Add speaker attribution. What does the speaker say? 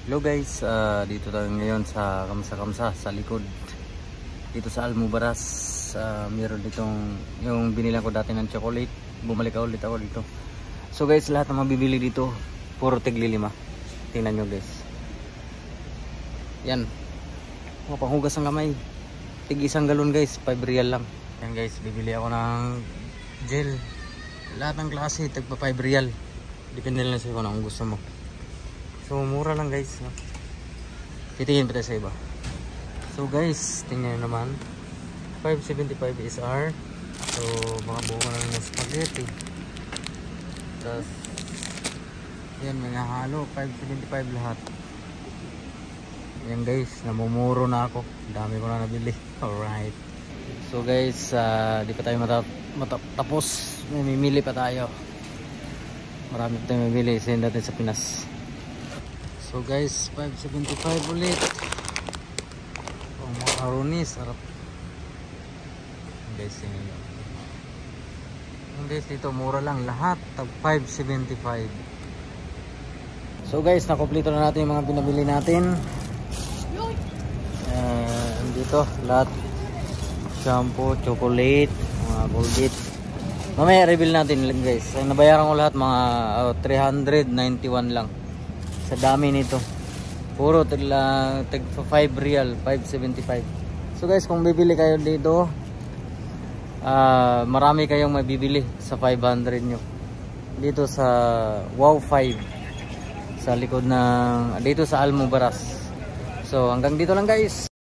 Speaker 1: Hello guys, dito tayo ngayon sa Kamsa-Kamsa sa likod dito sa Almubaras. Meron ditong yung binilang ko dati ng chocolate. Bumalik ulit ako dito. So guys, lahat ng mabibili dito puro tigli 5. Tingnan nyo guys. Yan. Mga panghugas ng kamay. Tig 1 galon guys, 5 real lang. Yan guys, bibili ako ng gel. Lahat ng klase, tagpa 5 real. Depende lang sa kung anong gusto mo. So mura lang guys, no? Titingin pa tayo sa iba. So guys, tingnan nyo naman, 575 SR. So mga buo na lang ng spaghetti. Tapos yan, mga halo, 575 lahat. Yan guys, namumuro na ako. Dami ko na nabili. Alright. So guys, di pa tayo matapos. Mamimili pa tayo. Marami pa tayo mamimili. Send natin sa Pinas. So guys, 575 ulit. Oh, macaroni, sarap. Guys, tingnan nyo. Guys, dito mura lang lahat. Tag 575. So guys, nakompleto na natin yung mga pinabili natin. Dito lahat. Shampoo, chocolate, mga Colgate. Mamaya reveal natin guys. Nabayaran ko lahat mga 391 lang. Sa dami nito. Puro tag 5 real, 575. So guys, kung bibili kayo dito, marami kayong mabibili sa 500 nyo. Dito sa Wow 5. Sa likod ng dito sa Almubaras. So hanggang dito lang guys.